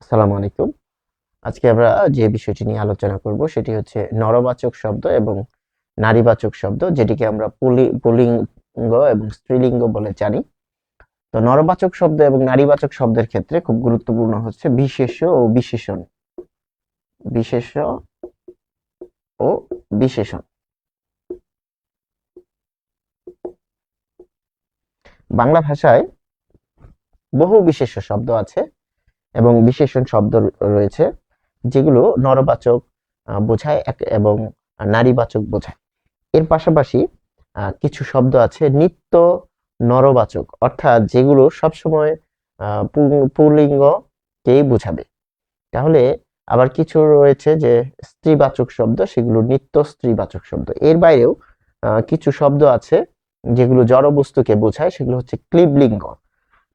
আসসালামু আলাইকুম। আজকে আমরা যে বিষয়টি নিয়ে আলোচনা করব সেটি হচ্ছে নরবাচক শব্দ এবং নারীবাচক শব্দ, যেটিকে আমরা পুল্লিঙ্গ এবং স্ত্রীলিঙ্গ বলে জানি। তো নরবাচক শব্দ এবং নারীবাচক শব্দের ক্ষেত্রে খুব গুরুত্বপূর্ণ হচ্ছে বিশেষ্য ও বিশেষণ। বিশেষ্য ও বিশেষণ। বাংলা ভাষায় বহু বিশেষ্য শব্দ আছে এবং বিশেষণ শব্দ রয়েছে, যেগুলো নরবাচক বোঝায় এবং নারীবাচক বোঝায়। এর পাশাপাশি কিছু শব্দ আছে নিত্য নরবাচক, অর্থাৎ যেগুলো সবসময় পুল্লিঙ্গকেই বোঝাবে। তাহলে আবার কিছু রয়েছে যে স্ত্রীবাচক শব্দ, সেগুলো নিত্য স্ত্রীবাচক শব্দ। এর বাইরেও কিছু শব্দ আছে যেগুলো জড়বস্তুকে বোঝায়, সেগুলো হচ্ছে ক্লিবলিঙ্গ।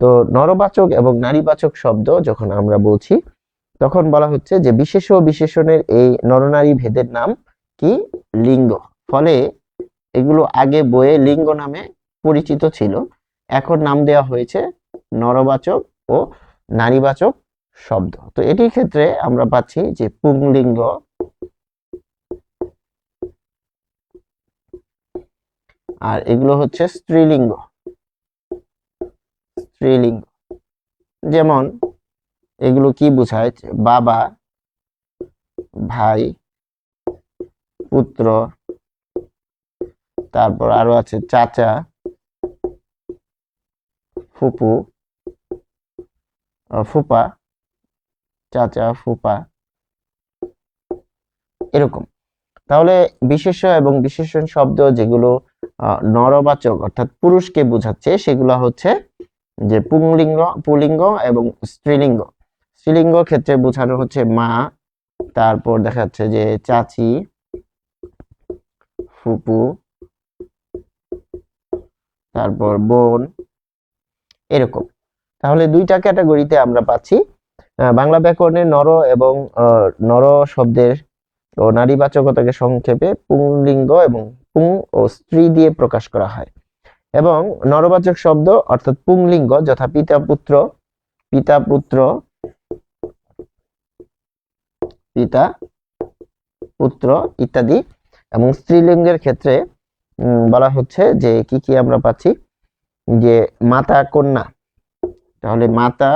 তো নরবাচক এবং নারীবাচক শব্দ যখন আমরা বলছি, তখন বলা হচ্ছে যে বিশেষ ও বিশেষণের এই নরনারী ভেদের নাম কি? লিঙ্গ। ফলে এগুলো আগে বইয়ে লিঙ্গ নামে পরিচিত ছিল, এখন নাম দেওয়া হয়েছে নরবাচক ও নারীবাচক শব্দ। তো এটির ক্ষেত্রে আমরা পাচ্ছি যে পুংলিঙ্গ, আর এগুলো হচ্ছে স্ত্রীলিঙ্গ। স্ত্রীলিঙ্গ যেমন এগুলো কি বোঝায়? বাবা, ভাই, পুত্র, তারপর আরো আছে চাচা, ফুপু, ফুপা, চাচা, ফুপা, এরকম। তাহলে বিশেষ্য এবং বিশেষণ শব্দ যেগুলো নরবাচক অর্থাৎ পুরুষকে বোঝাচ্ছে, সেগুলো হচ্ছে যে পুল্লিঙ্গ এবং স্ত্রীলিঙ্গ। স্ত্রীলিঙ্গ ক্ষেত্রে বোঝানো হচ্ছে মা, তারপর দেখা যাচ্ছে যে চাচি, ফুপু, তারপর বোন, এরকম। তাহলে দুইটা ক্যাটাগরিতে আমরা পাচ্ছি। বাংলা ব্যাকরণে নর এবং নর শব্দের ও নারীবাচকতাকে সংক্ষেপে পুংলিঙ্গ এবং পুং ও স্ত্রী দিয়ে প্রকাশ করা হয়, এবং নরবাচক শব্দ অর্থাৎ পুংলিঙ্গ যথা পিতা পুত্র, পিতা পুত্র, পিতা পুত্র ইত্যাদি, এবং স্ত্রীলিঙ্গের ক্ষেত্রে বলা হচ্ছে যে কি কি আমরা পাচ্ছি, যে মাতা কন্যা। তাহলে মাতা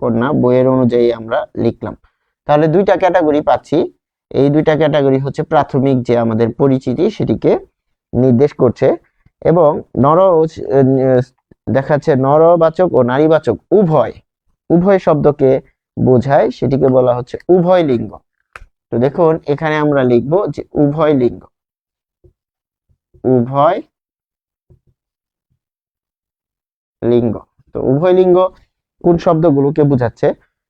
কন্যা বইয়ের অনুযায়ী আমরা লিখলাম। তাহলে দুইটা ক্যাটাগরি পাচ্ছি। এই দুইটা ক্যাটাগরি হচ্ছে প্রাথমিক যে আমাদের পরিচিতি সেটিকে নির্দেশ করছে, এবং নর দেখাচ্ছে নরবাচক ও নারীবাচক উভয় উভয় শব্দকে বোঝায়, সেটিকে বলা হচ্ছে উভয় লিঙ্গ। তো দেখুন এখানে আমরা লিখব যে উভয় লিঙ্গ। উভয় লিঙ্গ। তো উভয় লিঙ্গ কোন শব্দগুলোকে বোঝাচ্ছে?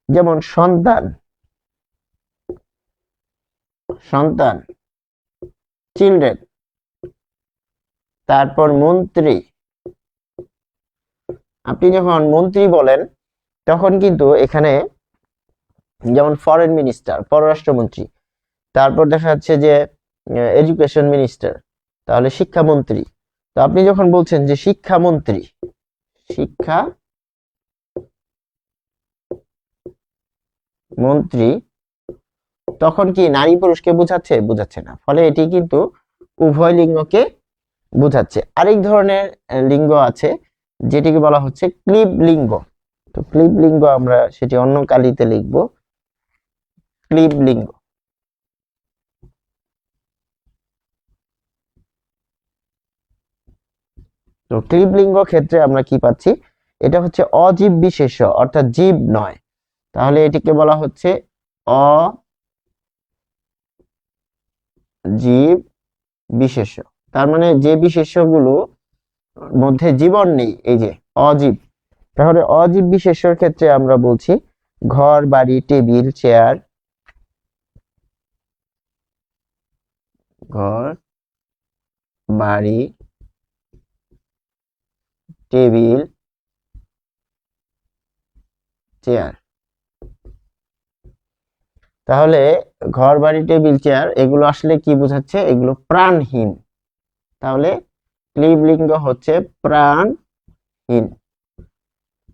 যেমন সন্তান, সন্তান, চিলড্রেন, তারপর মন্ত্রী। আপনি যখন মন্ত্রী বলেন তখন কিন্তু এখানে যেমন ফরেন মিনিস্টার, পররাষ্ট্রমন্ত্রী, তারপর দেখা যাচ্ছে যে এডুকেশন মিনিস্টার, তাহলে শিক্ষামন্ত্রী। তো আপনি যখন বলছেন যে শিক্ষামন্ত্রী, শিক্ষা মন্ত্রী, তখন কি নারী পুরুষকে বোঝাচ্ছে? বোঝাচ্ছে না। ফলে এটি কিন্তু উভয় লিঙ্গকে বোঝাচ্ছে। আরেক ধরনের লিঙ্গ আছে যেটিকে বলা হচ্ছে ক্লিব লিঙ্গ। তো ক্লিব লিঙ্গ আমরা সেটি অন্য কালিতে লিখব, ক্লিব লিঙ্গ। তো ক্লিব লিঙ্গ ক্ষেত্রে আমরা কি পাচ্ছি? এটা হচ্ছে অজীব বিশেষ্য, অর্থাৎ জীব নয়। তাহলে এটিকে বলা হচ্ছে অজীব বিশেষ্য। তার মানে যে বিশেষ্যগুলো মধ্যে জীবন নেই, এই যে অজীব। তাহলে অজীব বিশেষ্যর ক্ষেত্রে আমরা বলছি ঘর, বাড়ি, টেবিল, চেয়ার। ঘর, বাড়ি, টেবিল, চেয়ার। তাহলে ঘর, বাড়ি, টেবিল, চেয়ার এগুলো আসলে কি বোঝাচ্ছে? এগুলো প্রাণহীন। তাহলে ক্লিব লিঙ্গ হচ্ছে প্রাণহীন।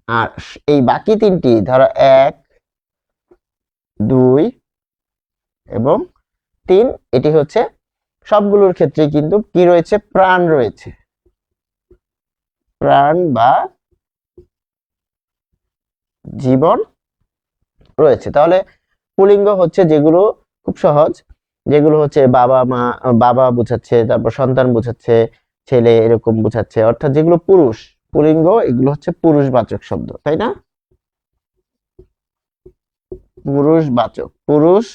আর এই বাকি তিনটি ধরো 1 2 এবং 3, এটি হচ্ছে সবগুলোর ক্ষেত্রে কিন্তু কি রয়েছে, প্রাণ রয়েছে, প্রাণ বা জীবন রয়েছে। তাহলে পুলিঙ্গ হচ্ছে যেগুলো খুব সহজ, যেগুলো হচ্ছে বাবা মা, বাবা বোঝাচ্ছে, তারপর সন্তান বোঝাচ্ছে, ছেলে এরকম বোঝাচ্ছে, অর্থাৎ যেগুলো পুরুষ পুলিঙ্গ, এগুলো হচ্ছে পুরুষবাচক শব্দ, তাই না? পুরুষবাচক, পুরুষ,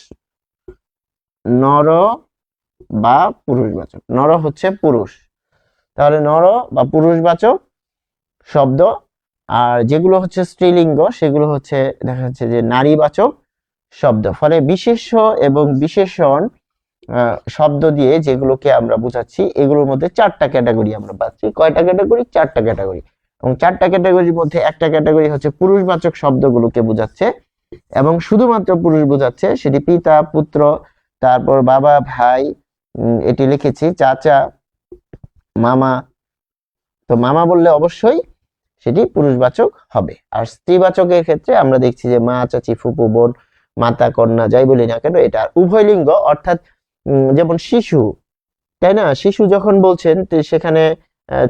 নর বা পুরুষবাচক। নর হচ্ছে পুরুষ, তাহলে নর বা পুরুষবাচক শব্দ। আর যেগুলো হচ্ছে স্ত্রীলিঙ্গ সেগুলো হচ্ছে দেখা যাচ্ছে যে নারীবাচক শব্দ। ফলে বিশেষ্য এবং বিশেষণ শব্দ দিয়ে যেগুলোকে আমরা বোঝাচ্ছি, এগুলোর মধ্যে 4টা ক্যাটাগরি আমরা পাচ্ছি। কয়টা ক্যাটাগরি? 4টা ক্যাটাগরি। এবং 4টা ক্যাটাগরির মধ্যে একটা ক্যাটাগরি হচ্ছে পুরুষবাচক শব্দগুলোকে বোঝাচ্ছে এবং শুধুমাত্র পুরুষ বোঝাচ্ছে, সেটি পিতা, পুত্র, তারপর বাবা, ভাই, এটি লিখেছি, চাচা, মামা। তো মামা বললে অবশ্যই সেটি পুরুষবাচক হবে। আর স্ত্রীবাচকের ক্ষেত্রে আমরা দেখছি যে মা, চাচি, ফুপু, বোন, মাতা, কন্যা, যাই বলি না কেন, এটা উভয় লিঙ্গ, অর্থাৎ যেমন শিশু, তাই না? শিশু যখন বলছেন সেখানে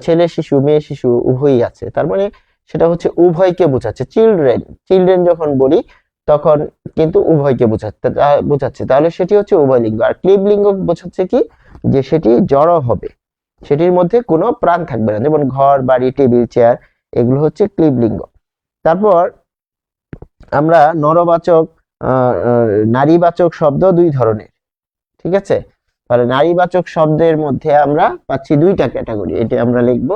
ছেলে শিশু, মেয়ে শিশু উভয়ই আছে, তার মানে সেটা হচ্ছে উভয়কে বোঝাচ্ছে। চিলড্রেন, চিলড্রেন যখন বলি তখন কিন্তু উভয়কে বোঝাচ্ছে, তাহলে সেটি হচ্ছে উভয় লিঙ্গ। আর ক্লিব লিঙ্গ বোঝাচ্ছে কি, যে সেটি জড় হবে, সেটির মধ্যে কোনো প্রাণ থাকবে না, যেমন ঘর, বাড়ি, টেবিল, চেয়ার, এগুলো হচ্ছে ক্লিব লিঙ্গ। তারপর আমরা নরবাচক, নারীবাচক শব্দ 2 ধরনের, ঠিক আছে? তাহলে নারীবাচক শব্দের মধ্যে আমরা পাচ্ছি 2টা ক্যাটাগরি, এটি আমরা লিখব।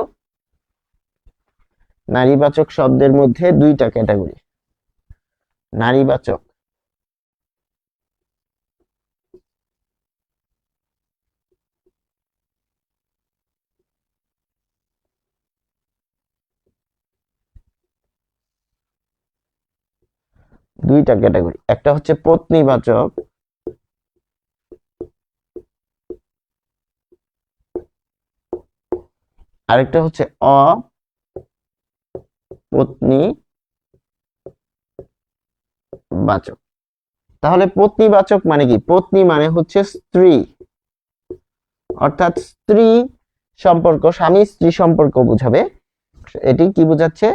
নারীবাচক শব্দের মধ্যে 2টা ক্যাটাগরি, নারীবাচক, দুইটা ক্যাটাগরি। একটা হচ্ছে পত্নীবাচক, আরেকটা হচ্ছে অপত্নীবাচক। তাহলে পত্নীবাচক মানে কি? পত্নী মানে হচ্ছে স্ত্রী, অর্থাৎ স্ত্রী সম্পর্ক, স্বামী স্ত্রী সম্পর্ক বোঝাবে। এটি কি বোঝাচ্ছে?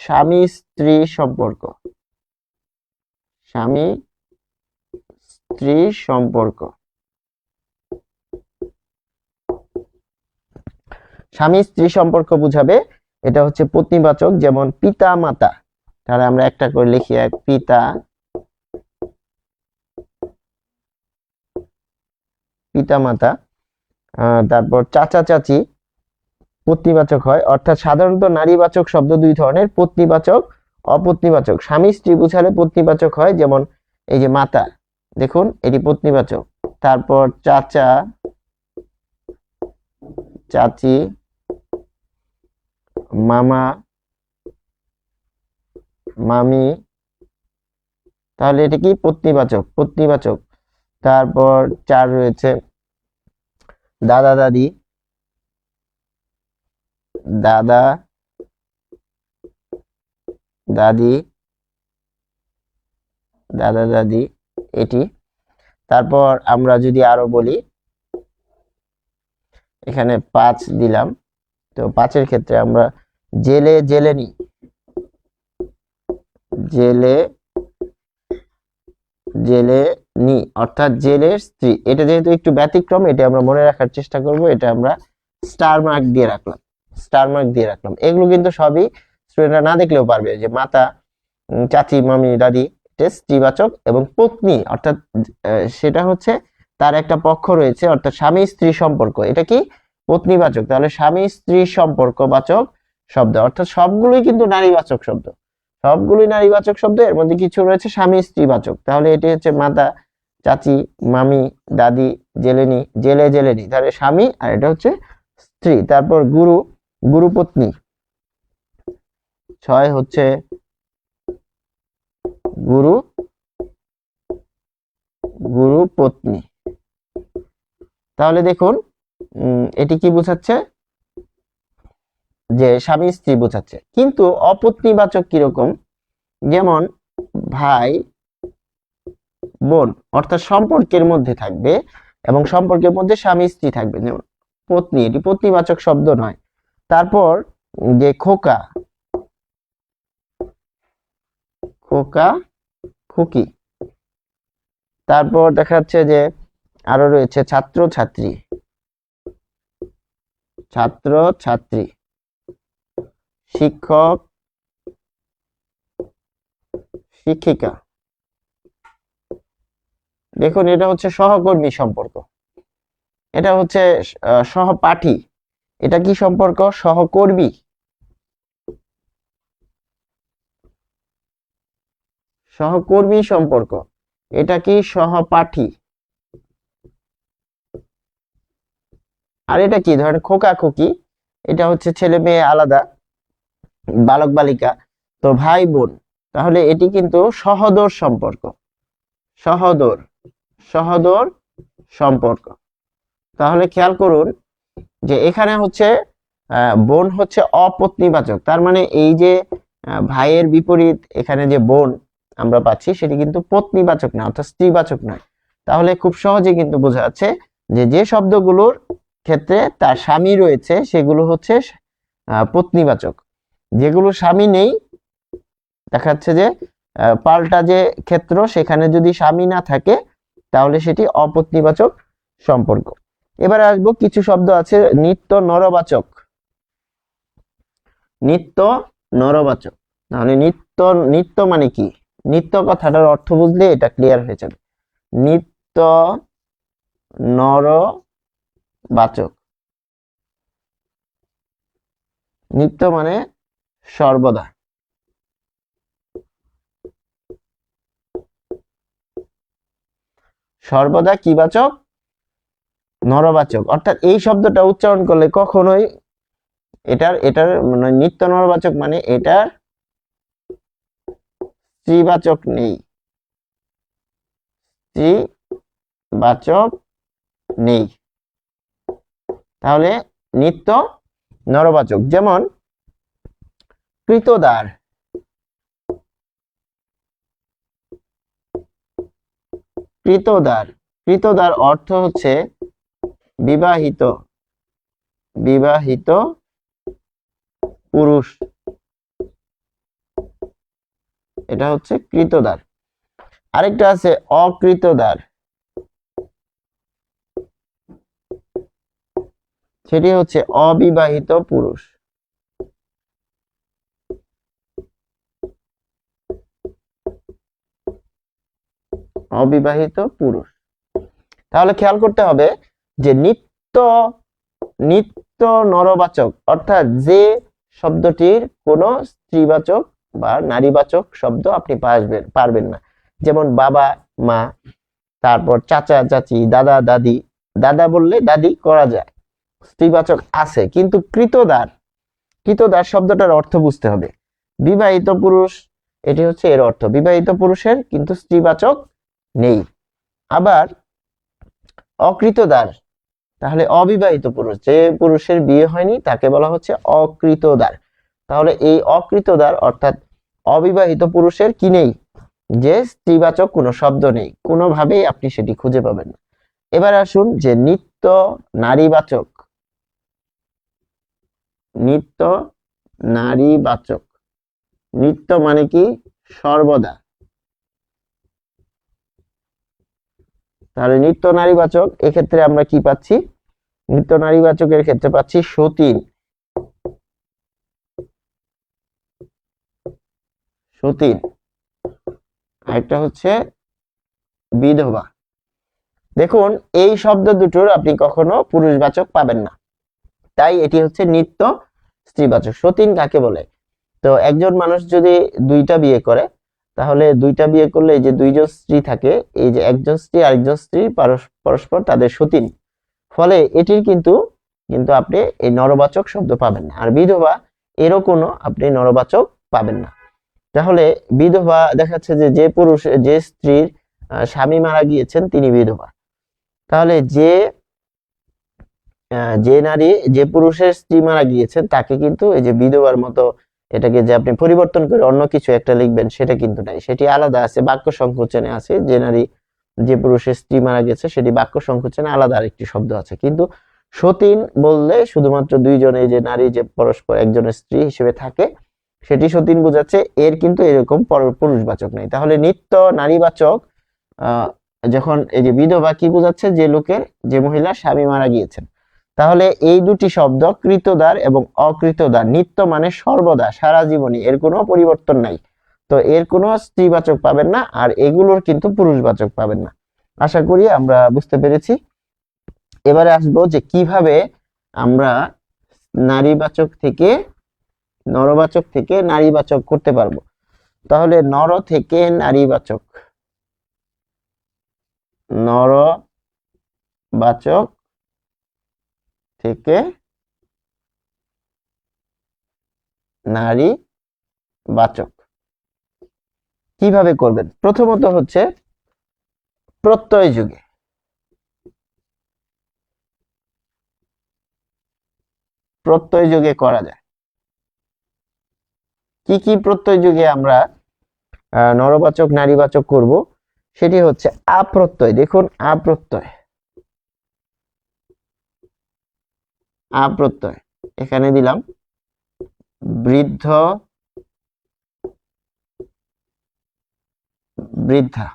স্বামী স্ত্রী সম্পর্ক, স্বামী স্ত্রী সম্পর্ক, স্বামী স্ত্রী সম্পর্ক বুঝাবে, এটা হচ্ছে পত্নীবাচক। যেমন পিতা মাতা, তাহলে আমরা একটা করে লিখি, এক পিতা, পিতা মাতা। তারপর চাচা চাচি পত্নীবাচক হয়, অর্থাৎ সাধারণত নারীবাচক শব্দ 2 ধরনের, পত্নীবাচক, অপত্নীবাচক। স্বামী স্ত্রী বুঝালে পত্নীবাচক হয়, যেমন এই যে মাতা, দেখুন এটি পত্নীবাচক। তারপর চাচা চাচি, মামা মামি, তাহলে এটা কি? পত্নীবাচক, পত্নীবাচক। তারপর 4 রয়েছে দাদা দাদি, দাদা দাদি, দাদা দাদি, এটি। তারপর আমরা যদি আরো বলি, এখানে 5 দিলাম, তো 5-এর ক্ষেত্রে আমরা জেলে জেলেনি, জেলে জেলেনি, অর্থাৎ জেলের স্ত্রী। এটা যেহেতু একটু ব্যতিক্রম, এটা আমরা মনে রাখার চেষ্টা করব, এটা আমরা স্টার মার্ক দিয়ে রাখলাম, স্টার মার্ক দিয়ে রাখলাম। এগুলো কিন্তু সবই স্টুডেন্টরা না দেখলেও পারবে, যে মাতা, চাচি, মামি, দাদি, এটা স্ত্রীবাচক। এবং পত্নী, অর্থাৎ সেটা হচ্ছে তার একটা পক্ষ রয়েছে, অর্থাৎ স্বামী স্ত্রী সম্পর্ক, এটা কি? পত্নীবাচক। তাহলে স্বামী স্ত্রী সম্পর্ক বাচক শব্দ, অর্থাৎ সবগুলোই কিন্তু নারীবাচক শব্দ, সবগুলোই নারীবাচক শব্দ, এর মধ্যে কিছু রয়েছে স্বামী স্ত্রী বাচক। তাহলে এটি হচ্ছে মাতা, চাচি, মামি, দাদি, জেলেনি, জেলে জেলেনি, তাহলে স্বামী, আর এটা হচ্ছে স্ত্রী। তারপর গুরু, গুরু পত্নী। 6 হচ্ছে গুরু, গুরু পত্নী। তাহলে দেখুন এটি কি বোঝাচ্ছে? যে স্বামী স্ত্রী বোঝাচ্ছে। কিন্তু অপত্নীবাচক কিরকম, যেমন ভাই বোন, অর্থাৎ সম্পর্কের মধ্যে থাকবে এবং সম্পর্কের মধ্যে স্বামী স্ত্রী থাকবে, যেমন পত্নী, এটি পত্নীবাচক শব্দ নয়। তারপর যে খোকা, খোকা খুকি। তারপর দেখা যাচ্ছে যে আরো রয়েছে ছাত্র ছাত্রী, ছাত্র ছাত্রী, শিক্ষক শিক্ষিকা। দেখুন এটা হচ্ছে সহকর্মী সম্পর্ক, এটা হচ্ছে সহপাঠী, এটা কি সম্পর্ক, সহকর্মী। সহকর্মী সম্পর্ক, এটা কি সহপাঠী। আর এটা কি, ধরেন খোকা খুকি, এটা হচ্ছে ছেলে মেয়ে আলাদা, বালক বালিকা। তো ভাই বোন, তাহলে এটি কিন্তু সহোদর সম্পর্ক, সহোদর, সহোদর সম্পর্ক। তাহলে খেয়াল করুন যে এখানে হচ্ছে বোন হচ্ছে অপত্নীবাচক, তার মানে এই যে ভাইয়ের বিপরীত এখানে যে বোন আমরা পাচ্ছি সেটি কিন্তু পত্নীবাচক না, অর্থাৎ স্ত্রীবাচক নয়। তাহলে খুব সহজে কিন্তু বোঝা যাচ্ছে যে যে শব্দগুলোর ক্ষেত্রে তার স্বামী রয়েছে সেগুলো হচ্ছে পত্নীবাচক, যেগুলো স্বামী নেই, দেখা যাচ্ছে যে পাল্টা যে ক্ষেত্র সেখানে যদি স্বামী না থাকে তাহলে সেটি অপত্নীবাচক সম্পর্ক। এবার আসবো কিছু শব্দ আছে নিত্য নরবাচক, নিত্য নরবাচক। তাহলে নিত্য, নিত্য মানে কি, নিত্য কথাটার অর্থ বুঝলে এটা ক্লিয়ার হয়ে যাবে। নিত্য নরবাচক, নিত্য মানে সর্বদা, সর্বদা কি বাচক, নরবাচক। অর্থাৎ এই শব্দটা উচ্চারণ করলে কখনোই এটার এটার মানে নিত্য নরবাচক মানে এটার স্ত্রীবাচক নেই, স্ত্রীবাচক নেই। তাহলে নিত্য নরবাচক, যেমন কৃতদার, কৃতদার, কৃতদার অর্থ হচ্ছে বিবাহিত, বিবাহিত পুরুষ, এটা হচ্ছে কৃতদার। আরেকটা আছে অকৃতদার, সেটি হচ্ছে অবিবাহিত পুরুষ। অবিবাহিত পুরুষ। তাহলে খেয়াল করতে হবে যে নিত্য, নিত্য নরবাচক অর্থাৎ যে শব্দটির কোনো স্ত্রীবাচক বা নারীবাচক শব্দ আপনি পারবেন না, যেমন বাবা মা, তারপর চাচা চাচি, দাদা দাদি, দাদা বললে দাদি করা যায়, স্ত্রীবাচক আছে। কিন্তু কৃতদার, কৃতদার শব্দটার অর্থ বুঝতে হবে, বিবাহিত পুরুষ, এটি হচ্ছে এর অর্থ, বিবাহিত পুরুষের কিন্তু স্ত্রীবাচক নেই। আবার অকৃতদার, তাহলে অবিবাহিত পুরুষ, যে পুরুষের বিয়ে হয়নি তাকে বলা হচ্ছে অকৃতদার। তাহলে এই অকৃতদার অর্থাৎ অবিবাহিত পুরুষের কি নেই, যে স্ত্রীবাচক কোনো শব্দ নেই, কোনোভাবেই আপনি সেটি খুঁজে পাবেন না। এবার আসুন যে নিত্য নারীবাচক, নিত্য নারীবাচক, নিত্য মানে কি সর্বদা। তাহলে নিত্য নারীবাচক এক্ষেত্রে আমরা কি পাচ্ছি, নিত্য নারীবাচকের ক্ষেত্রে পাচ্ছি সতীন, সতীন, আরেকটা হচ্ছে বিধবা। দেখুন এই শব্দ দুটোর আপনি কখনো পুরুষবাচক পাবেন না, তাই এটি হচ্ছে নিত্য স্ত্রীবাচক। সতীন কাকে বলে, তো একজন মানুষ যদি দুইটা বিয়ে করে, তাহলে দুইটা বিয়ে করলে এই যে দুইজন স্ত্রী থাকে, এই যে একজন স্ত্রী আরেকজন স্ত্রী পরস্পর তাদের সতীন, ফলে এটির কিন্তু কিন্তু আপনি এই নরবাচক শব্দ পাবেন না। আর বিধবা এরও কোনো আপনি নরবাচক পাবেন না। তাহলে বিধবা দেখাচ্ছে যে যে পুরুষ, যে স্ত্রীর স্বামী মারা গিয়েছেন তিনি বিধবা। তাহলে যে যে নারী যে পুরুষের স্ত্রী মারা গিয়েছেন তাকে কিন্তু এই যে বিধবার মতো এটাকে যে আপনি পরিবর্তন করে অন্য কিছু একটা লিখবেন সেটা কিন্তু নাই, সেটি আলাদা আছে, বাক্য সংকোচনে আছে। যে নারী যে পুরুষের স্ত্রী মারা গেছে সেটি বাক্য সংকোচনে আলাদা আরেকটি শব্দ আছে। কিন্তু সতীন বললে শুধুমাত্র দুইজন, এই যে নারী যে পরস্পর একজনের স্ত্রী হিসেবে থাকে সেটি সতীন বোঝাচ্ছে, এর কিন্তু এরকম পুরুষবাচক নাই। তাহলে নিত্য নারীবাচক যখন এই যে বিধবা কি বোঝাচ্ছে, যে লোকের, যে মহিলার স্বামী মারা গিয়েছেন। তাহলে এই দুটি শব্দ কৃতদার এবং অকৃতদার, নিত্য মানে সর্বদা, সারা জীবনই, এর কোনো পরিবর্তন নাই। তো এর কোনো স্ত্রীবাচক পাবেন না, আর এগুলোর কিন্তু পুরুষবাচক পাবেন না। আশা করি আমরা বুঝতে পেরেছি। এবারে আসবো যে কিভাবে আমরা নারীবাচক থেকে, নরবাচক থেকে নারীবাচক করতে পারবো। তাহলে নর থেকে নারীবাচক, নরবাচক থেকে নারীবাচক কিভাবে করবেন? প্রথমত হচ্ছে প্রত্যয় যুগে। প্রত্যয় যুগে করা যায়। কি কি প্রত্যয় যুগে আমরা নরবাচক নারীবাচক করব? সেটি হচ্ছে আপ্রত্যয়। দেখুন, আপ্রত্যয়, আপ্রত্যয় এখানে দিলাম বৃদ্ধ, বৃদ্ধা।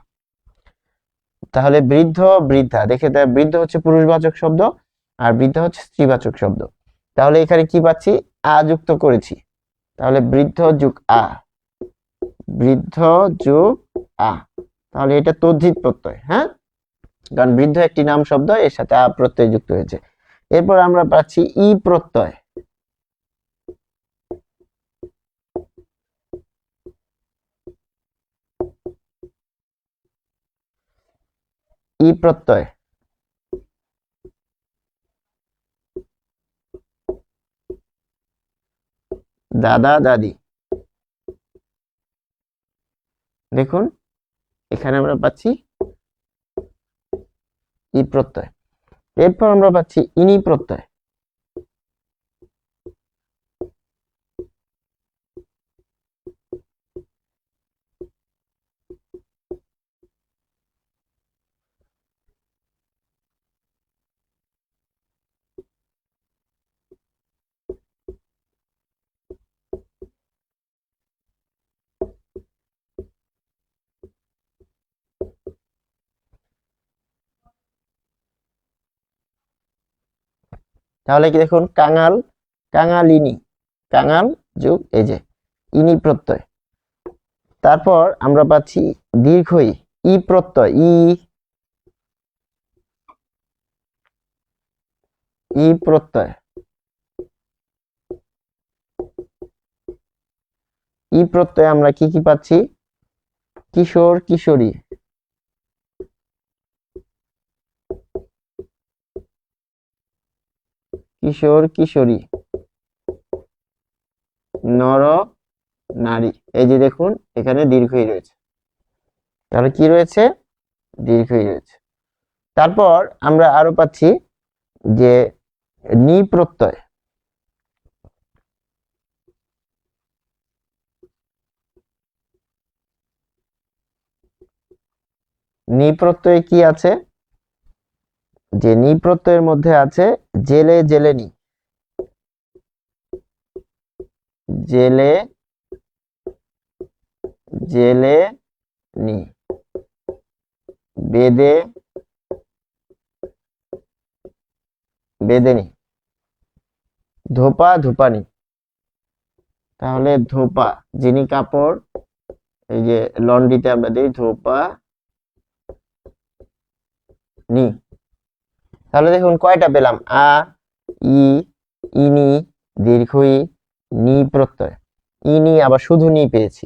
তাহলে বৃদ্ধ, বৃদ্ধা, দেখে বৃদ্ধ হচ্ছে পুরুষবাচক শব্দ আর বৃদ্ধা হচ্ছে স্ত্রীবাচক শব্দ। তাহলে এখানে কি পাচ্ছি? আ যুক্ত করেছি। তাহলে বৃদ্ধ যুগ আ, বৃদ্ধ যুগ আ। তাহলে এটা তদ্ধিত প্রত্যয়, হ্যাঁ, কারণ বৃদ্ধ একটি নাম শব্দ, এর সাথে আ প্রত্যয় যুক্ত হয়েছে। এরপর আমরা পাচ্ছি ই প্রত্যয়। ই প্রত্যয়, দাদা দাদি। দেখুন এখানে আমরা পাচ্ছি ই প্রত্যয়। এরপর আমরা পাচ্ছি ইনি প্রত্যয়। তাহলে কি দেখুন, কাঙাল, কাঙালিনী, কাঙাল যুগ এই যে ইনি প্রত্যয়। তারপর আমরা পাচ্ছি দীর্ঘ ই প্রত্যয়, ই প্রত্যয়। ই প্রত্যয় আমরা কি কি পাচ্ছি? কিশোর কিশোরী, কিশোর কিশোরী, নর নারী। এই যে দেখুন এখানে দীর্ঘই রয়েছে। তাহলে কি রয়েছে? দীর্ঘই রয়েছে। তারপর আমরা আরো পাচ্ছি যে নি প্রত্যয়। নি প্রত্যয়ে কি আছে? যে নি প্রত্যয়ের মধ্যে আছে জেলে জেলেনি, জেলে জেলে নি, বেদে বেদেনি, ধোপা ধোপানি। তাহলে ধোপা যিনি কাপড়, এই যে লন্ড্রিতে আমরা দিই ধোপা নি। তাহলে দেখুন কয়টা পেলাম? আ, ই, ইনি, দীর্ঘ ই, নি প্রত্যয়। ইনি আবার শুধু নি পেয়েছি।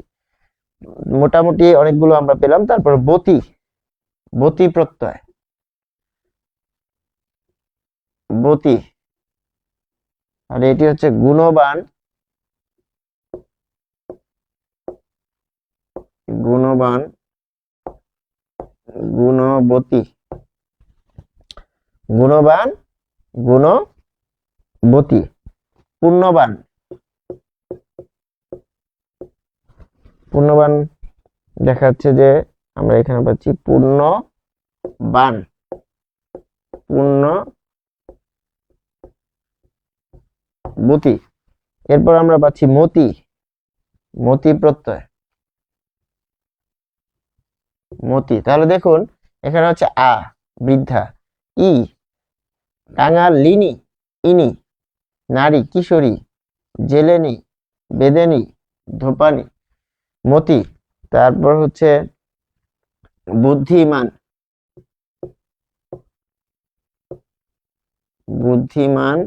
মোটামুটি অনেকগুলো আমরা পেলাম। তারপর বতি, বতি প্রত্যয়, বতি। আর এটি হচ্ছে গুণবান, গুণবান, গুণবতী, গুণবান, গুণ বতী। পূর্ণবান, পূর্ণবান দেখা যাচ্ছে যে আমরা এখানে পাচ্ছি পূর্ণবান, পূর্ণবতী। এরপর আমরা পাচ্ছি মতি, মতি প্রত্যয়, মতি। তাহলে দেখুন এখানে হচ্ছে আ বৃদ্ধা, ই কাঙালিনী, ইনি নারী কিশোরী, জেলেনি, বেদেনি, ধোপানি, মতি। তারপর হচ্ছে বুদ্ধিমান, বুদ্ধিমান,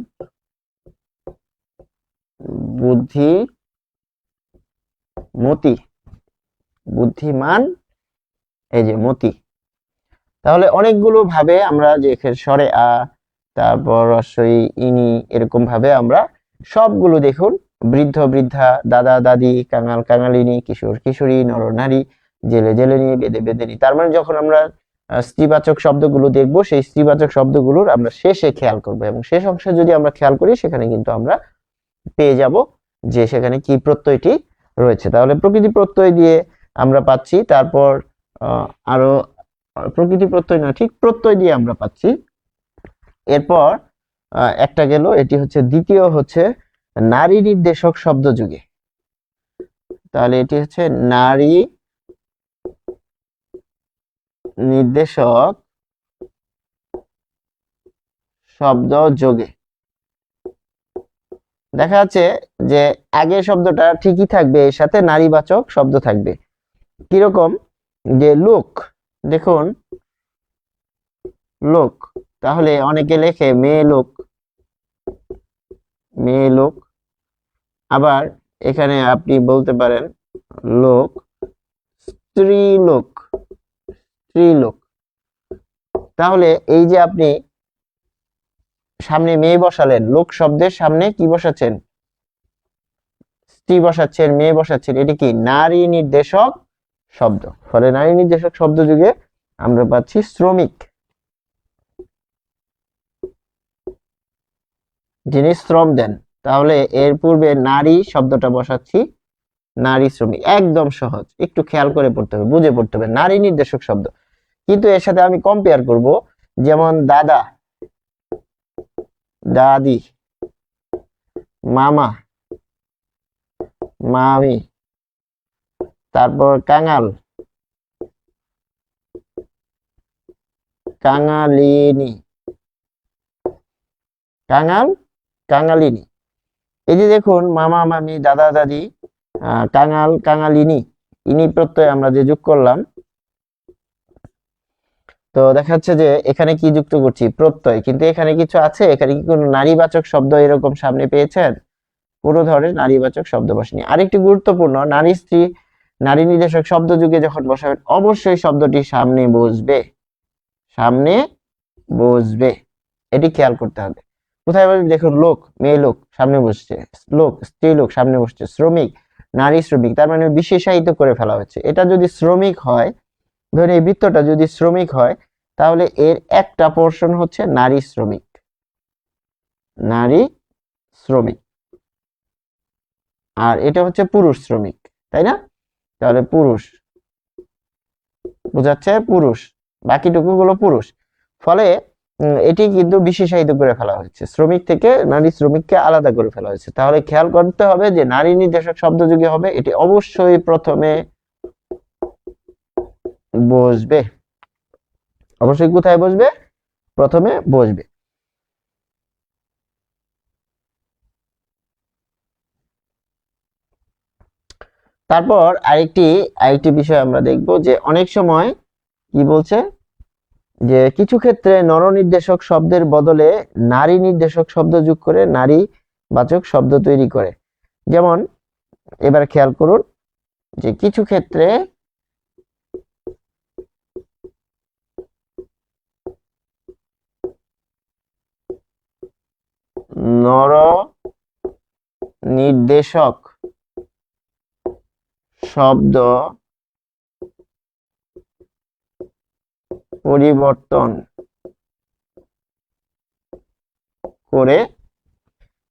বুদ্ধিমতী, বুদ্ধিমান, এই যে মতি। তাহলে অনেকগুলো ভাবে আমরা যে স্বরে আ, তারপর রস্বই ইনি, এরকম ভাবে আমরা সবগুলো দেখুন, বৃদ্ধ বৃদ্ধা, দাদা দাদি, কাঙাল কাঙালিনী, কিশোর কিশোরী, নর নারী, জেলে জেলেনি, বেদে বেদেনি। তার মানে যখন আমরা স্ত্রীবাচক শব্দগুলো দেখব, সেই স্ত্রীবাচক শব্দগুলোর আমরা শেষে খেয়াল করব, এবং শেষ অংশে যদি আমরা খেয়াল করি সেখানে কিন্তু আমরা পেয়ে যাব যে সেখানে কি প্রত্যয়টি রয়েছে। তাহলে প্রকৃতি প্রত্যয় দিয়ে আমরা পাচ্ছি, তারপর আরো প্রকৃতি প্রত্যয় না, ঠিক প্রত্যয় দিয়ে আমরা পাচ্ছি। এরপর একটা গেল, এটি হচ্ছে দ্বিতীয় হচ্ছে নারী নির্দেশক শব্দ যুগে। তাহলে এটি হচ্ছে নারী নির্দেশক শব্দ যোগে। দেখা যাচ্ছে যে আগের শব্দটা ঠিকই থাকবে, এর সাথে নারীবাচক শব্দ থাকবে। কিরকম, যে লোক, দেখুন লোক, তাহলে অনেকে লেখে মেয়ে লোক, মেয়ে লোক। আবার এখানে আপনি বলতে পারেন লোক, স্ত্রীলোক, স্ত্রীলোক। তাহলে এই যে আপনি সামনে মেয়ে বসালেন, লোক শব্দের সামনে কি বসাচ্ছেন, স্ত্রী বসাচ্ছেন, মেয়ে বসাচ্ছেন, এটি কি নারী নির্দেশক শব্দ। ফলে নারী নির্দেশক শব্দ যুগে আমরা পাচ্ছি শ্রমিক, যিনি শ্রম দেন। তাহলে এর পূর্বে নারী শব্দটা বসাচ্ছি, নারী শ্রমিক। একদম সহজ, একটু খেয়াল করে পড়তে হবে, বুঝে পড়তে হবে, নারী নির্দেশক শব্দ। কিন্তু এর সাথে আমি কম্পেয়ার করব, যেমন দাদা, দাদি, মামা, মামি, তারপর কাঙাল, কাঙালিনী, কাঙাল কাঙালিনী। এই যে দেখুন মামা মামি, দাদা দাদি, কাঙাল কাঙালিনী, ইনি প্রত্যয় আমরা যে যোগ করলাম, তো দেখা যাচ্ছে যে এখানে কি যুক্ত করছি, প্রত্যয়। কিন্তু এখানে কিছু আছে, এখানে কি কোনো নারীবাচক শব্দ এরকম সামনে পেয়েছেন? পুরো ধরনের নারীবাচক শব্দ বসেনি। আরেকটি গুরুত্বপূর্ণ, নারী স্ত্রী নারী নির্দেশক শব্দ যুগে যখন বসাবেন অবশ্যই শব্দটি সামনে বসবে, সামনে বসবে, এটি খেয়াল করতে হবে। কোথায় বসবে, দেখুন লোক মেয়ে লোক সামনে বসছে, লোক স্ত্রী লোক সামনে বসছে, শ্রমিক নারী শ্রমিক, তার মানে বিশেষায়িত করে ফেলা হচ্ছে। এটা যদি শ্রমিক হয়, ধরুন এই বৃত্তটা যদি শ্রমিক হয়, তাহলে এর একটা পোর্শন হচ্ছে নারী শ্রমিক, নারী শ্রমিক, আর এটা হচ্ছে পুরুষ শ্রমিক, তাই না? তাহলে পুরুষ বোঝাচ্ছে পুরুষ, বাকিটুকু গুলো পুরুষ। ফলে এটি কিন্তু বিশেষায়িত করে ফেলা হয়েছে, শ্রমিক থেকে নারী শ্রমিককে আলাদা করে ফেলা হয়েছে। তাহলে খেয়াল করতে হবে যে নারী নির্দেশক শব্দ যুগে হবে, এটি অবশ্যই প্রথমে বসবে, অবশ্যই কোথায় বসবে, প্রথমে বসবে। তারপর আরেকটি বিষয় আমরা দেখব, যে অনেক সময় কি বলছে, যে কিছু ক্ষেত্রে নরনির্দেশক শব্দের বদলে নারী নির্দেশক শব্দ যোগ করে নারী বাচক শব্দ তৈরি করে। যেমন এবার খেয়াল করুন, যে কিছু ক্ষেত্রে নর নির্দেশক শব্দ পরিবর্তন করে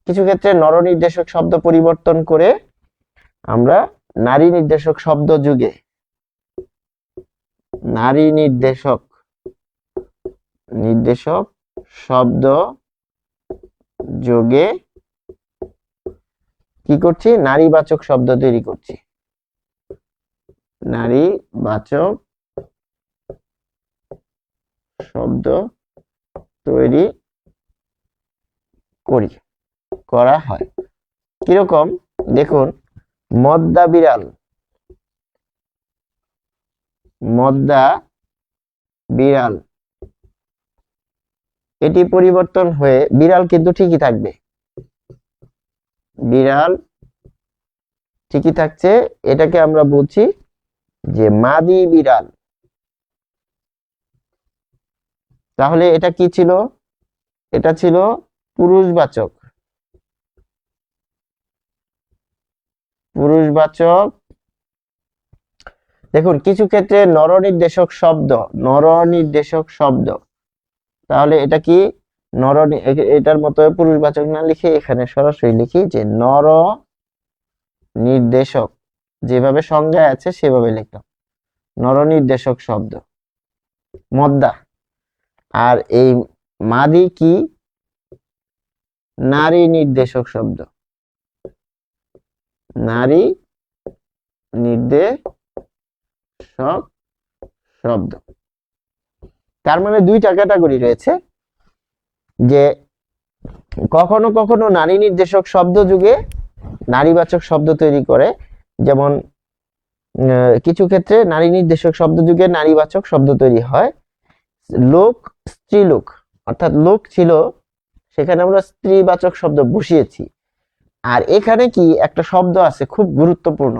কিছু ক্ষেত্রে নর নির্দেশক শব্দ পরিবর্তন করে আমরা নারী নির্দেশক শব্দ যুগে নারী নির্দেশক শব্দ যোগে কি করছি, নারীবাচক শব্দ তৈরি করছি, নারীবাচক শব্দ তৈরি করা হয়। কিরকম দেখুন, মদ্দা বিড়াল এটি পরিবর্তন হয়ে বিড়াল কিন্তু ঠিকই থাকবে, বিড়াল ঠিকই থাকছে, এটাকে আমরা বলছি যে মাদি বিড়াল। তাহলে এটা কি ছিল, এটা ছিল পুরুষবাচক দেখুন কিছু ক্ষেত্রে নরনির্দেশক শব্দ, তাহলে এটা কি এটার মতো পুরুষবাচক না লিখে এখানে সরাসরি লিখি যে নর নির্দেশক, যেভাবে সংজ্ঞায় আছে সেভাবে লিখলাম, নরনির্দেশক শব্দ মদ্দা। আর এই মাদি কি, নারী নির্দেশক শব্দ, নারী নির্দেশক শব্দ। তার মানে দুইটা ক্যাটাগরি রয়েছে, যে কখনো কখনো নারী নির্দেশক শব্দ যুগে নারীবাচক শব্দ তৈরি করে, যেমন কিছু ক্ষেত্রে নারী নির্দেশক শব্দ যুগে নারীবাচক শব্দ তৈরি হয়। লোক, স্ত্রীলোক, অর্থাৎ লোক ছিল সেখানে আমরা স্ত্রীবাচক শব্দ বসিয়েছি। আর এখানে কি একটা শব্দ আছে খুব গুরুত্বপূর্ণ,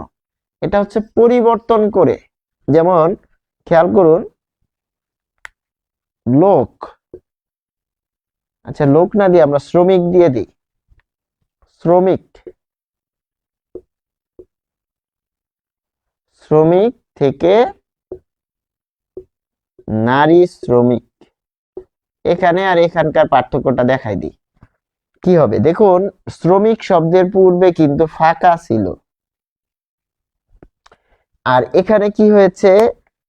এটা হচ্ছে পরিবর্তন করে, যেমন খেয়াল করুন লোক, আচ্ছা লোক না দিয়ে আমরা শ্রমিক দিয়ে দিই, শ্রমিক থেকে নারী শ্রমিক, এখানে আর এখানকার পার্থক্যটা দেখাই দিই, কি হবে দেখুন, শ্রমিক শব্দের পূর্বে কিন্তু ফাঁকা ছিল, আর এখানে কি হয়েছে,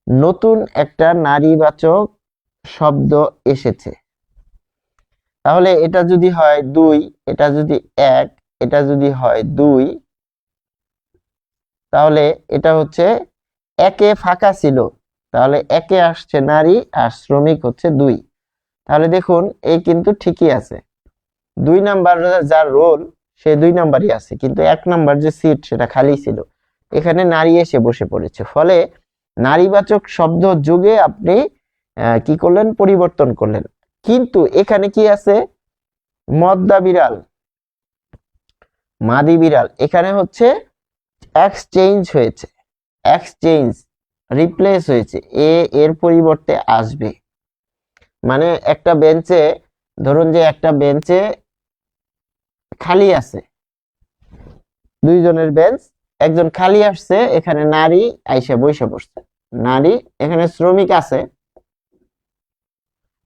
নতুন একটা নারীবাচক শব্দ এসেছে। তাহলে এটা যদি হয় 2, এটা যদি 1, এটা যদি হয় 2, তাহলে এটা হচ্ছে একে ফাঁকা ছিল, তাহলে একে আসছে নারী আর শ্রমিক হচ্ছে 2। তাহলে দেখুন এই কিন্তু ঠিকই আছে, 2 নাম্বার যার রোল সে 2 নাম্বারই আছে, কিন্তু 1 নাম্বার যে সিট সেটা খালি ছিল, এখানে নারী এসে বসে পড়েছে, ফলে নারীবাচক শব্দ যুগে আপনি কি করলেন, পরিবর্তন করলেন। কিন্তু এখানে কি আছে, মদ্দা বিড়াল, মাদি বিড়াল, এখানে হচ্ছে এক্সচেঞ্জ হয়েছে, রিপ্লেস হয়েছে, এর পরিবর্তে আসবে। মানে একটা বেঞ্চে, ধরুন যে একটা বেঞ্চে খালি আছে, 2 জনের বেঞ্চ, একজন খালি আসছে, এখানে নারী আইসা বসে পড়ছে, নারী, এখানে শ্রমিক আছে।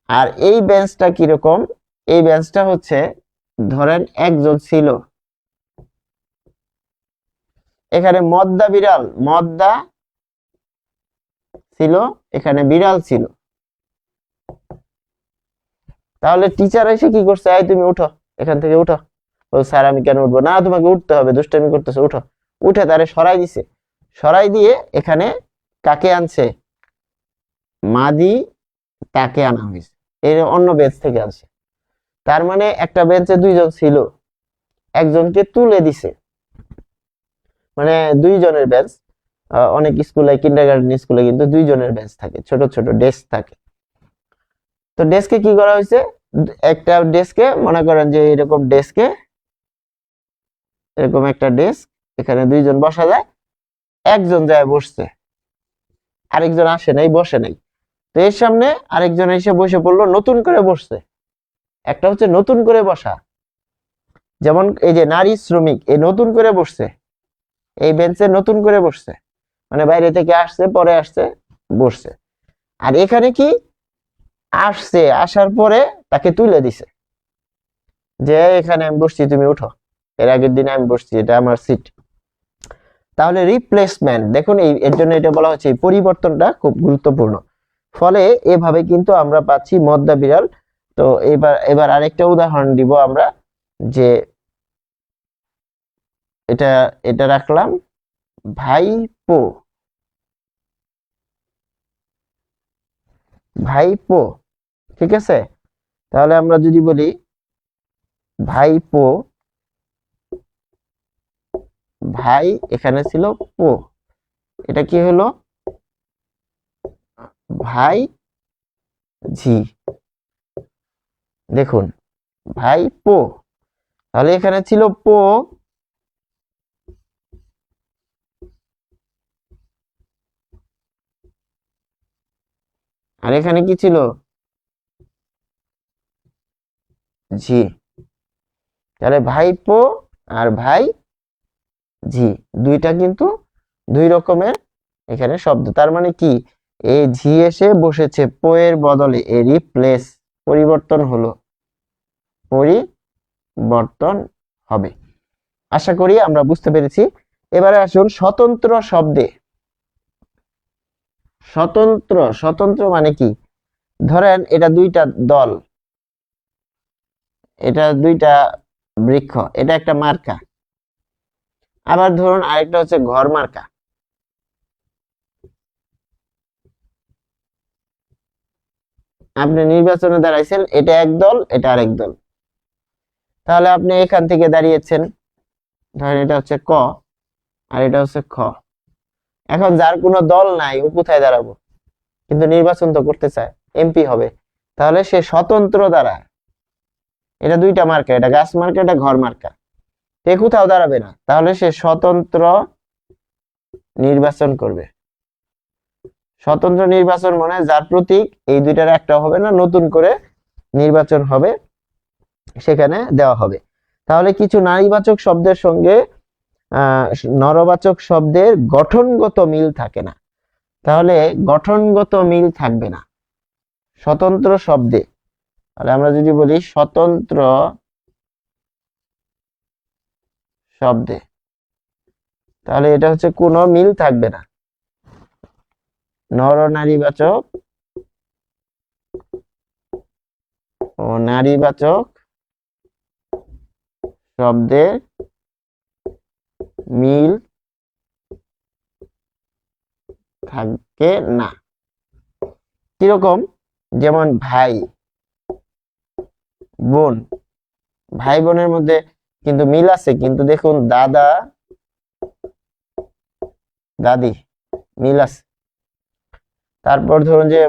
আর এই বেঞ্চটা কিরকম, এই বেঞ্চটা হচ্ছে ধরেন একজন ছিল, এখানে মদ্দা বিড়াল, মদ্দা ছিল, এখানে বিড়াল ছিল। তাহলে টিচার এসে কি করছে, এই তুমি উঠো, এখান থেকে উঠো। ও স্যার আমি কেন উঠবো না, তোমাকে উঠতে হবে, দুষ্টামি করতেছো, উঠো। উঠে তারে সরাই দিছে, সরাই দিয়ে এখানে কাকে আনছে, মাদি তাকে আনা হয়েছে, এর অন্য বেঞ্চ থেকে আসে। তার মানে একটা বেঞ্চে 2 জন ছিল, একজনকে তুলে দিছে, মানে 2 জনের বেঞ্চ। অনেক স্কুলে, কিন্ডারগার্টেন স্কুলে কিন্তু 2 জনের বেঞ্চ থাকে, ছোট ছোট ডেস্ক থাকে। তো ডেস্কে কি করা হয়েছে, একটা ডেস্কে মনে করেন যে এরকম ডেস্কে, এরকম একটা ডেস্ক, এখানে 2 জন বসা যায়, একজন যায় বসছে, আরেকজন আসে নাই, বসে নাই। তো এর সামনে আরেকজন এসে বসে পড়লো, নতুন করে বসছে। একটা হচ্ছে নতুন করে বসা, যেমন এই যে নারী শ্রমিক, এই নতুন করে বসছে, এই বেঞ্চে নতুন করে বসছে, মানে বাইরে থেকে আসছে, পরে আসছে, বসছে। আর এখানে কি, আসছে, আসার পরে তাকে তুলে দিছে, যে এখানে আমি বসছি, তুমি উঠো, এর আগের দিন আমি বসছি, এটা আমার সিট। তাহলে রিপ্লেসমেন্ট, দেখুন এর জন্য এটা বলা হচ্ছে এই পরিবর্তনটা খুব গুরুত্বপূর্ণ। ফলে এভাবে কিন্তু আমরা পাচ্ছি মদ্দা বিড়াল। তো এবার আরেকটা উদাহরণ দিব আমরা, যে এটা এটা রাখলাম ভাইপো, ভাইপো, ঠিক আছে। তাহলে আমরা যদি বলি ভাইপো, ভাই এখানে ছিল পো, এটা কি হলো ভাই ঝি, দেখুন ভাই পো, তাহলে এখানে ছিল পো, আর এখানে কি ছিল ঝি। তাহলে ভাইপো আর ভাই ঝি দুইটা কিন্তু দুই রকমের এখানে শব্দ। তার মানে কি, এই ঝি এসে বসেছে পোয়ের বদলে, এ রিপ্লেস, পরিবর্তন হলো, পরিবর্তন হবে। আশা করি আমরা বুঝতে পেরেছি। এবারে আসুন স্বতন্ত্র শব্দে। স্বতন্ত্র, স্বতন্ত্র মানে কি, ধরেন এটা দুইটা দল, এটা দুইটা বৃক্ষ, এটা একটা মার্কা। আবার ধরুন আরেকটা হচ্ছে ঘর মার্কা। আপনি নির্বাচনে দাঁড়াইছেন, এটা এক দল, এটা আরেক দল। তাহলে আপনি এখান থেকে দাঁড়িয়েছেন, ধরেন এটা হচ্ছে ক আর এটা হচ্ছে খ। এখন যার কোনো দল নাই, ও কোথায় দাঁড়াবো? কিন্তু নির্বাচন তো করতে চায়, এমপি হবে, তাহলে সে স্বতন্ত্র দাঁড়ায়। এটা দুইটা মার্কা, এটা গাছ মার্কা, এটা ঘর মার্কা, সে কোথাও দাঁড়াবে না, তাহলে সে স্বতন্ত্র নির্বাচন করবে। স্বতন্ত্র নির্বাচন মানে যার প্রতীক এই দুইটার একটা হবে না, নতুন করে নির্বাচন হবে, সেখানে দেওয়া হবে। তাহলে কিছু নারীবাচক শব্দের সঙ্গে নরবাচক শব্দের গঠনগত মিল থাকে না, তাহলে গঠনগত মিল থাকবে না স্বতন্ত্র শব্দে। তাহলে আমরা যদি বলি স্বতন্ত্র শব্দে, তাহলে এটা হচ্ছে কোনো মিল থাকবে না, নর নারীবাচক ও নারীবাচক শব্দের মিল থাকে না। কিরকম, যেমন ভাই বোন, ভাই বোনের মধ্যে কিন্তু মিল আছে, কিন্তু দেখুন দাদা দাদি মিল আছে। তারপর ধরুন যে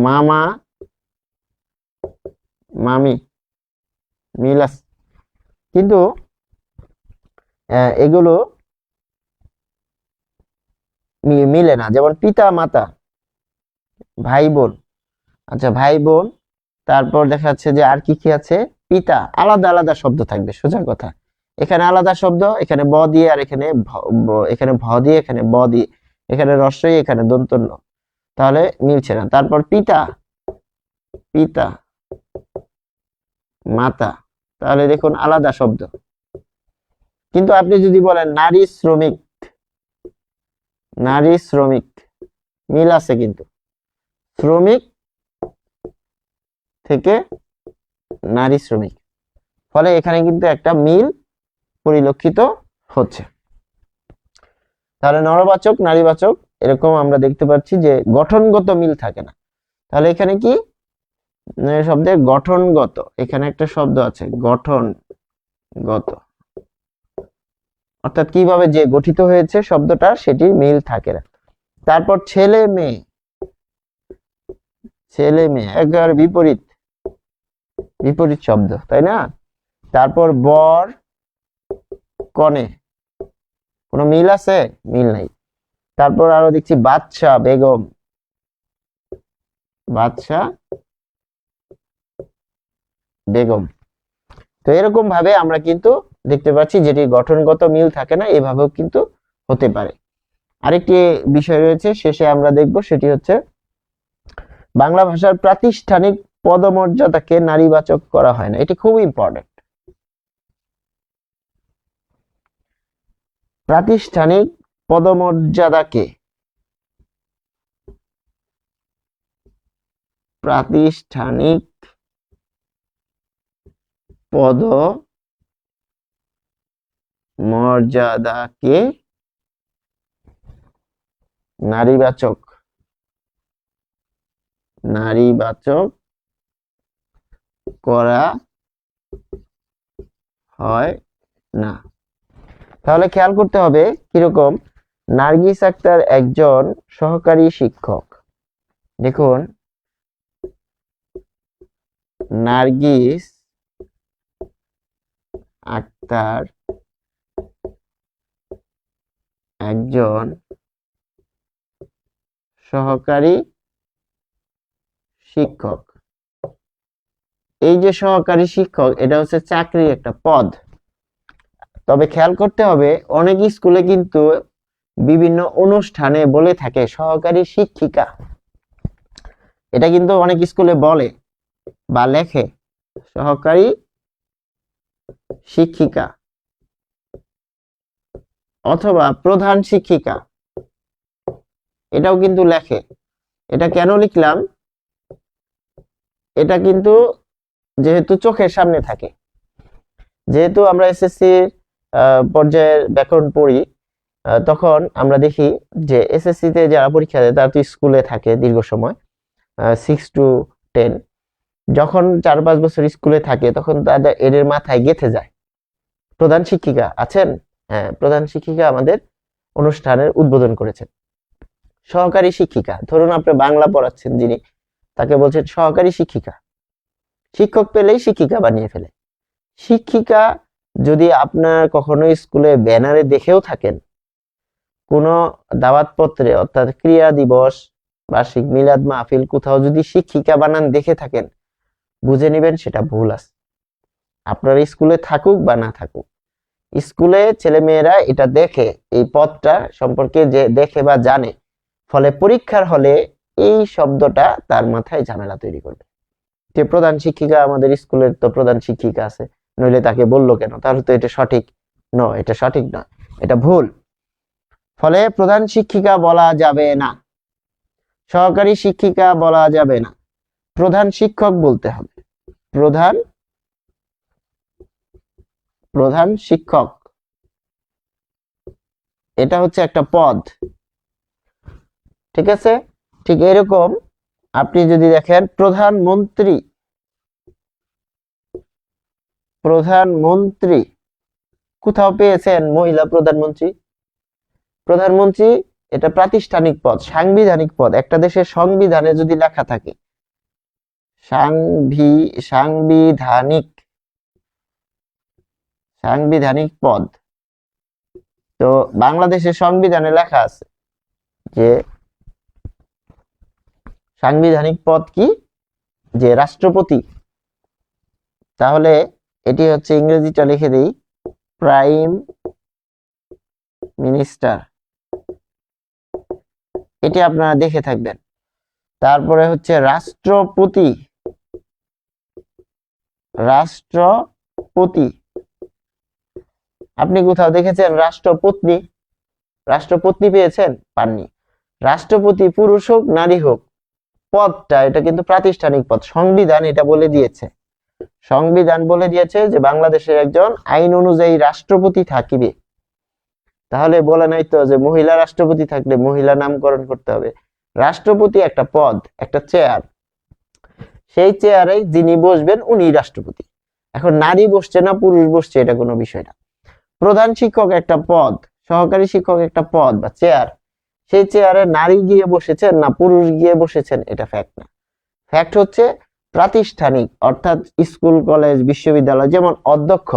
মামা মামি মিল আছে, কিন্তু এগুলো মিলে না। যেমন পিতা মাতা, ভাই বোন, আচ্ছা ভাই বোন, তারপর দেখা যাচ্ছে যে আর কি কি আছে, পিতা, আলাদা আলাদা শব্দ থাকবে, সোজা কথা। এখানে আলাদা শব্দ, এখানে ব দিয়ে, আর এখানে এখানে ভ দিয়ে, এখানে ব দিয়ে, এখানে রস্বই, এখানে দন্তন্য, তাহলে মিলছে না। তারপর পিতা, পিতা মাতা, তাহলে দেখুন আলাদা শব্দ। কিন্তু আপনি যদি বলেন নারী শ্রমিক, নারী শ্রমিক, মিল আছে, কিন্তু শ্রমিক থেকে নারী শ্রমিক, ফলে এখানে কিন্তু একটা মিল পরিলক্ষিত হচ্ছে। তাহলে নরবাচক নারীবাচক এরকম আমরা দেখতে পাচ্ছি যে গঠনগত মিল থাকে না। তাহলে এখানে কি শব্দের গঠনগত, এখানে একটা শব্দ আছে গঠনগত, অর্থাৎ কিভাবে যে গঠিত হয়েছে শব্দটা সেটি মিল থাকে না। তারপর ছেলে মেয়ে, ছেলে মেয়ে একেবারে বিপরীত, বিপরীত শব্দ, তাই না? তারপর বর কনে, কোনো মিল আছে? মিল নাই। তারপর আরো দেখছি বাদশা বেগম, বাদশা বেগম। তো এরকম ভাবে আমরা কিন্তু দেখতে পাচ্ছি যেটি গঠনগত মিল থাকে না, এভাবেও কিন্তু হতে পারে। আরেকটি বিষয় রয়েছে শেষে আমরা দেখব, সেটি হচ্ছে বাংলা ভাষার প্রাতিষ্ঠানিক পদমর্যাদাকে নারীবাচক করা হয় না। এটি খুব ইম্পর্টেন্ট। প্রাতিষ্ঠানিক পদমর্যাদাকে প্রাতিষ্ঠানিক পদমর্যাদাকে নারীবাচক করা হয় না। তাহলে খেয়াল করতে হবে কিরকম। নার্গিস আক্তার একজন সহকারী শিক্ষক। দেখুন, নার্গিস আক্তার একজন সহকারী শিক্ষক। এই যে সহকারী শিক্ষক, এটা হচ্ছে চাকরির একটা পদ। তবে খেয়াল করতে হবে, অনেক স্কুলে কিন্তু বিভিন্ন অনুষ্ঠানে বলে থাকে সহকারী শিক্ষিকা। এটা কিন্তু অনেক স্কুলে বলে বা লেখে সহকারী শিক্ষিকা অথবা প্রধান শিক্ষিকা, এটাও কিন্তু লেখে। এটা কেন লিখলাম? এটা কিন্তু যেহেতু চোখের সামনে থাকে, যেহেতু আমরা এসএসসি পর্যায়ের ব্যাকরণ পড়ি, তখন আমরা দেখি যে এসএসসি তে যারা পরীক্ষা দেয় তারা তো স্কুলে থাকে দীর্ঘ সময়, 6 to 10। যখন 4-5 বছর স্কুলে থাকে তখন তাদের এদের মাথায় গেঁথে যায় প্রধান শিক্ষিকা আছেন। হ্যাঁ, প্রধান শিক্ষিকা আমাদের অনুষ্ঠানের উদ্বোধন করেছেন। সহকারী শিক্ষিকা, ধরুন আপনি বাংলা পড়াচ্ছেন, যিনি, তাকে বলছেন সহকারী শিক্ষিকা। শিক্ষক পেলেই শিক্ষিকা বানিয়ে ফেলে। শিক্ষিকা যদি আপনার কখনো স্কুলে ব্যানারে দেখেও থাকেন, কোনো দাওয়াতপত্রে অর্থাৎ ক্রিয়া দিবস, বার্ষিক মিলাদ মাহফিল, কোথাও যদি শিক্ষিকা বানান দেখে থাকেন, বুঝে নেবেন সেটা ভুল আছে। আপনার স্কুলে থাকুক বা না থাকুক, স্কুলে ছেলে মেয়েরা এটা দেখে, এই পদটা সম্পর্কে যে দেখে বা জানে, ফলে পরীক্ষার হলে এই শব্দটা তার মাথায় ঝামেলা তৈরি করবে যে প্রধান শিক্ষিকা, আমাদের স্কুলের তো প্রধান শিক্ষিকা আছে, নইলে তাকে বললো কেন? তাহলে তো এটা সঠিক নয়, এটা সঠিক নয়, এটা ভুল। ফলে প্রধান শিক্ষিকা বলা যাবে না, সহকারী শিক্ষিকা বলা যাবে না, প্রধান শিক্ষক বলতে হবে। প্রধান শিক্ষক, এটা হচ্ছে একটা পদ, ঠিক আছে? ঠিক এরকম আপনি যদি দেখেন প্রধানমন্ত্রী কোথাও পেয়েছেন মহিলা প্রধানমন্ত্রী? এটা প্রাতিষ্ঠানিক পদ, সাংবিধানিক পদ। একটা দেশের সংবিধানে যদি লেখা থাকে সাংবিধানিক পদ, তো বাংলাদেশের সংবিধানে লেখা আছে যে সাংবিধানিক পদ কি? যে রাষ্ট্রপতি। তাহলে এটি হচ্ছে, ইংরেজিটা লিখে দেই, প্রাইম মিনিস্টার। এটি আপনারা দেখে থাকবেন। তারপরে হচ্ছে রাষ্ট্রপতি। আপনি কোথাও দেখেছেন রাষ্ট্রপত্নী পেয়েছেন? পাননি। রাষ্ট্রপতি পুরুষ হোক নারী হোক, পদটা এটা কিন্তু প্রাতিষ্ঠানিক পদ। সংবিধান এটা বলে দিয়েছে, যে বাংলাদেশের একজন আইন অনুযায়ী রাষ্ট্রপতি থাকিবে। তাহলে বলে নাই তো যে মহিলা রাষ্ট্রপতি থাকলে মহিলা নামকরণ করতে হবে। রাষ্ট্রপতি একটা পদ, একটা চেয়ার, সেই চেয়ারে যিনি বসবেন উনি রাষ্ট্রপতি। এখন নারী বসছে না পুরুষ বসছে এটা কোনো বিষয় না। প্রধান শিক্ষক একটা পদ, সহকারী শিক্ষক একটা পদ বা চেয়ার, সেই চেয়ারে নারী গিয়ে বসেছেন না পুরুষ গিয়ে বসেছেন এটা ফ্যাক্ট না। ফ্যাক্ট হচ্ছে প্রাতিষ্ঠানিক, অর্থাৎ স্কুল কলেজ বিশ্ববিদ্যালয়, যেমন অধ্যক্ষ,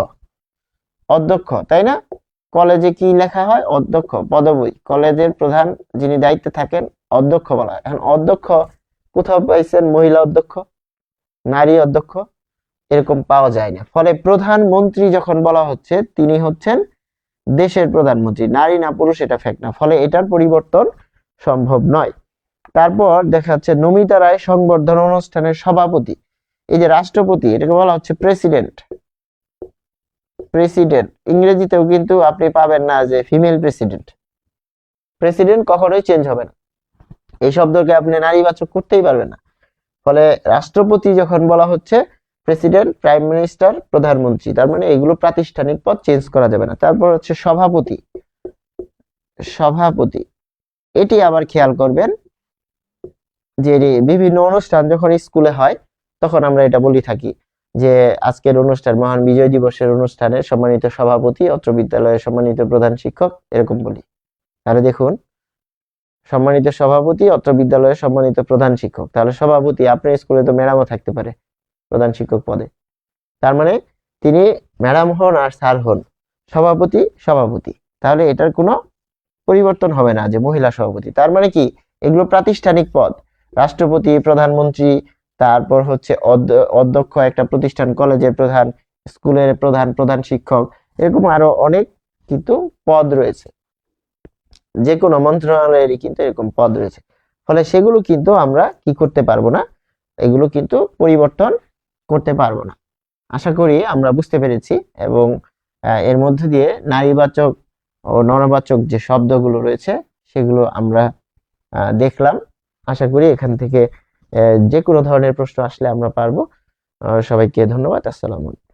তাই না? কলেজে কি লেখা হয়? অধ্যক্ষ পদবী। কলেজের প্রধান যিনি দায়িত্বে থাকেন অধ্যক্ষ বলা হয়। এখন অধ্যক্ষ কোথাও পাইছেন মহিলা অধ্যক্ষ, নারী অধ্যক্ষ? এরকম পাওয়া যায় না। ফলে প্রধানমন্ত্রী যখন বলা হচ্ছে, তিনি হচ্ছেন দেশের প্রধানমন্ত্রী, নারী না পুরুষ এটা ফ্যাক্ট না। ফলে এটার পরিবর্তন সম্ভব নয়। তারপর দেখা যাচ্ছে নমিতা রায় সংবর্ধনা অনুষ্ঠানের সভাপতি। এই যে রাষ্ট্রপতি, এটাকে বলা হচ্ছে প্রেসিডেন্ট। প্রেসিডেন্ট, ইংরেজিতেও কিন্তু আপনি পাবেন না যে ফিমেল প্রেসিডেন্ট। প্রেসিডেন্ট কখনোই চেঞ্জ হবে না, এই শব্দকে আপনি নারীবাচক করতেই পারবেন না। ফলে রাষ্ট্রপতি যখন বলা হচ্ছে, প্রেসিডেন্ট, প্রাইম মিনিস্টার, প্রধানমন্ত্রী, তার মানে এগুলো প্রাতিষ্ঠানিক পদ, চেঞ্জ করা যাবে না। তারপর হচ্ছে সভাপতি। সভাপতি এটি আবার খেয়াল করবেন যে বিভিন্ন অনুষ্ঠান যখন স্কুলে হয় তখন আমরা এটা বলি থাকি যে আজকের অনুষ্ঠান মহান বিজয় দিবসের অনুষ্ঠানে সম্মানিত সভাপতি, অত্র বিদ্যালয়ের সম্মানিত প্রধান শিক্ষক, এরকম বলি। তাহলে দেখুন, সম্মানিত সভাপতি, অত্র বিদ্যালয়ের সম্মানিত প্রধান শিক্ষক, তাহলে সভাপতি, আপনার স্কুলে তো ম্যাডামও থাকতে পারে প্রধান শিক্ষক পদে, তার মানে তিনি ম্যাডাম হন আর স্যার হন, সভাপতি সভাপতি, তাহলে এটার কোনো পরিবর্তন হবে না যে মহিলা সভাপতি। তার মানে কি, এগুলো প্রাতিষ্ঠানিক পদ, রাষ্ট্রপতি, প্রধানমন্ত্রী, তারপর হচ্ছে অধ্যক্ষ একটা প্রতিষ্ঠান, কলেজের প্রধান, স্কুলের প্রধান, প্রধান শিক্ষক, এরকম আরো অনেক কিন্তু পদ রয়েছে, যে কোনো মন্ত্রণালয়েরই কিন্তু এরকম পদ রয়েছে। ফলে সেগুলো কিন্তু আমরা কি করতে পারবো না, এগুলো কিন্তু পরিবর্তন করতে পারবো না। আশা করি আমরা বুঝতে পেরেছি, এবং এর মধ্য দিয়ে নারীবাচক ও নরবাচক যে শব্দগুলো রয়েছে সেগুলো আমরা দেখলাম। আশা করি এখান থেকে যে কোনো ধরনের প্রশ্ন আসলে আমরা পারবো। সবাইকে ধন্যবাদ। আসসালামু আলাইকুম।